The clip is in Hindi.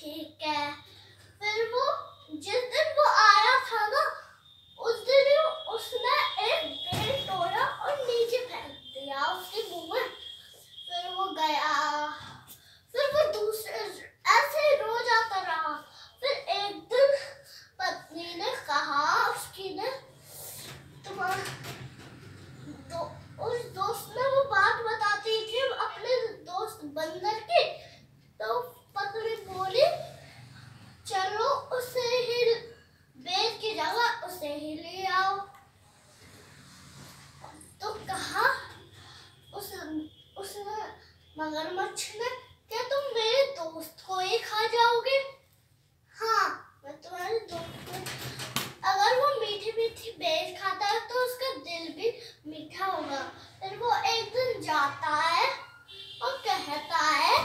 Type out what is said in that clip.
ठीक है। फिर वो जिस दिन वो आया था ना, उस दिन उसने एक पेड़ तोड़ा और नीचे फेंक दिया उसके मुंह में। फिर वो गया, फिर वो दूसरे ऐसे रोज आता रहा। फिर एक दिन पत्नी ने कहा उसकी ने, उस दोस्त ने वो बात बताती थी अपने दोस्त बंदर की। तो पत्नी बोली चलो उसे ही बेच की जगह उसे ही ले आओ। तो कहा उसने मगरमच्छ ने, क्या तुम मेरे दोस्त को ही खा जाओगे? हाँ, मैं तुम्हारे दोस्त को, अगर वो मीठी मीठी बेर खाता है तो उसका दिल भी मीठा होगा। फिर वो एक दिन जाता है और कहता है